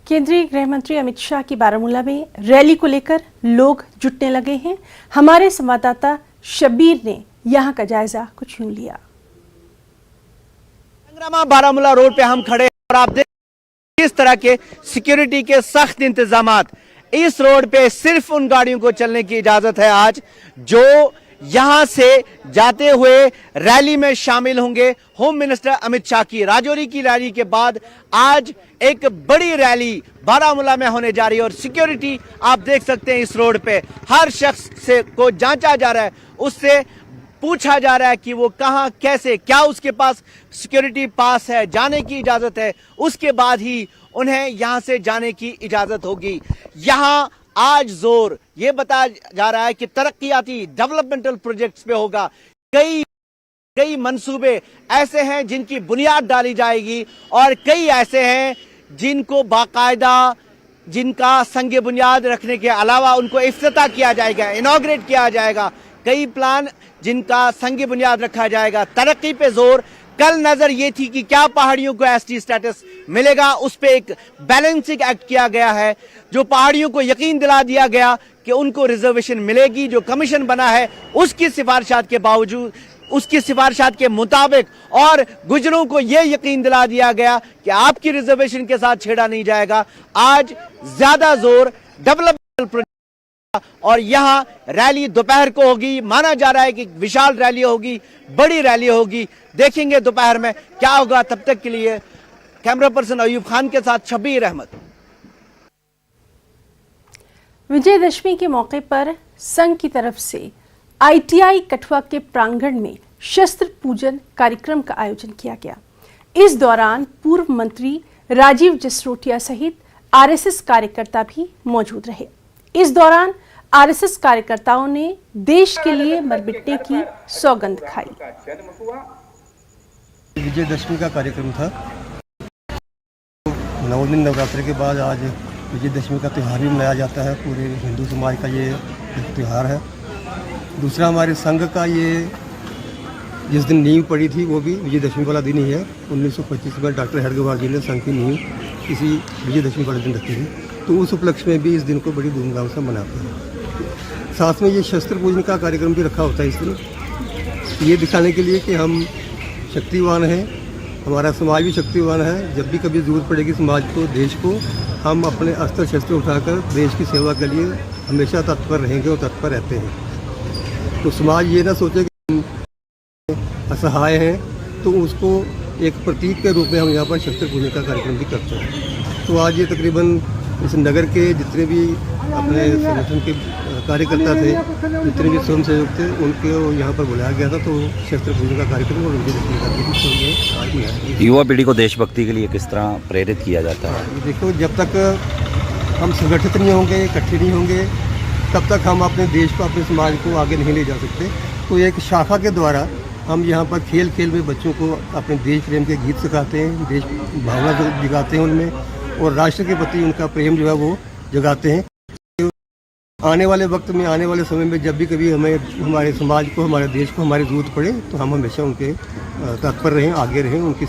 केंद्रीय गृह मंत्री अमित शाह की बारामूला में रैली को लेकर लोग जुटने लगे हैं। हमारे संवाददाता शब्बीर ने यहां का जायजा कुछ यूं लिया। बारामूला रोड पे हम खड़े हैं और आप देख किस तरह के सिक्योरिटी के सख्त इंतजामात। इस रोड पे सिर्फ उन गाड़ियों को चलने की इजाजत है आज जो यहां से जाते हुए रैली में शामिल होंगे। होम मिनिस्टर अमित शाह की राजौरी की रैली के बाद आज एक बड़ी रैली बारामूला में होने जा रही है और सिक्योरिटी आप देख सकते हैं इस रोड पे हर शख्स से को जांचा जा रहा है, उससे पूछा जा रहा है कि वो कहां कैसे क्या उसके पास सिक्योरिटी पास है, जाने की इजाजत है, उसके बाद ही उन्हें यहां से जाने की इजाजत होगी। यहां आज जोर ये बताया जा रहा है कि तरक्कियाती डेवलपमेंटल प्रोजेक्ट्स पे होगा। कई मंसूबे ऐसे हैं जिनकी बुनियाद डाली जाएगी और कई ऐसे हैं जिनको बाकायदा जिनका संग बुनियाद रखने के अलावा उनको इफ्तिताह किया जाएगा, इनॉग्रेट किया जाएगा। कई प्लान जिनका संग बुनियाद रखा जाएगा। तरक्की पे जोर। कल नजर ये थी कि क्या पहाड़ियों को एसटी स्टेटस मिलेगा, उस पे एक बैलेंसिंग एक्ट किया गया है। जो पहाड़ियों को यकीन दिला दिया गया कि उनको रिजर्वेशन मिलेगी। जो कमीशन बना है उसकी सिफारिशात के बावजूद, उसकी सिफारिशात के मुताबिक और गुजरों को यह यकीन दिला दिया गया कि आपकी रिजर्वेशन के साथ छेड़ा नहीं जाएगा। आज ज्यादा जोर डेवलपमेंटल प्रोजेक्ट और यहां रैली दोपहर को होगी। माना जा रहा है कि विशाल रैली होगी, बड़ी रैली होगी। देखेंगे दोपहर में क्या होगा। तब तक के लिए कैमरा पर्सन अयूब खान के साथ शब्बीर अहमद। विजयदशमी के मौके पर संघ की तरफ से आईटीआई कठुआ के प्रांगण में शस्त्र पूजन कार्यक्रम का आयोजन किया गया। इस दौरान पूर्व मंत्री राजीव जसरोटिया सहित आरएसएस कार्यकर्ता भी मौजूद रहे। इस दौरान आरएसएस कार्यकर्ताओं ने देश के लिए मर मिटने की सौगंध खाई। विजयदशमी का कार्यक्रम था। 9 दिन नवरात्रि के बाद आज विजयदशमी का त्यौहार भी मनाया जाता है। पूरे हिंदू समाज का ये त्यौहार है। दूसरा हमारे संघ का ये जिस दिन नींव पड़ी थी वो भी विजयदशमी वाला दिन ही है। 1925 में डॉक्टर हरगोविंद जी ने संघ की नींव इसी विजयदशमी वाले दिन रखी थी, तो उस उपलक्ष्य में भी इस दिन को बड़ी धूमधाम से मनाते हैं। साथ में ये शस्त्र पूजन का कार्यक्रम भी रखा होता है इस दिन, ये दिखाने के लिए कि हम शक्तिवान हैं, हमारा समाज भी शक्तिवान है। जब भी कभी ज़रूरत पड़ेगी समाज को, देश को, हम अपने अस्त्र शस्त्र उठाकर देश की सेवा के लिए हमेशा तत्पर रहेंगे और तत्पर रहते हैं। तो समाज ये ना सोचे कि हम असहाय हैं, तो उसको एक प्रतीक के रूप में हम यहाँ पर शस्त्र पूजन का कार्यक्रम भी करते हैं। तो आज ये तकरीबन इस नगर के जितने भी अपने संगठन के कार्यकर्ता थे, जितने भी स्वयं सेवक थे, उनको यहाँ पर बुलाया गया था। तो शस्त्र पूजन का कार्यक्रम और विजयदशमी का कार्यक्रम आज है। युवा पीढ़ी को देशभक्ति के लिए किस तरह प्रेरित किया जाता है? देखो, जब तक हम संगठित नहीं होंगे, इकट्ठे नहीं होंगे, तब तक हम अपने देश को, अपने समाज को आगे नहीं ले जा सकते। तो एक शाखा के द्वारा हम यहाँ पर खेल खेल में बच्चों को अपने देश प्रेम के गीत सिखाते हैं, देश भावना जगाते हैं उनमें, और राष्ट्र के प्रति उनका प्रेम जो है वो जगाते हैं। आने वाले वक्त में, आने वाले समय में जब भी कभी हमें, हमारे समाज को, हमारे देश को, हमारी ज़रूरत पड़े, तो हम हमेशा उनके तत्पर रहें, आगे रहें, उनकी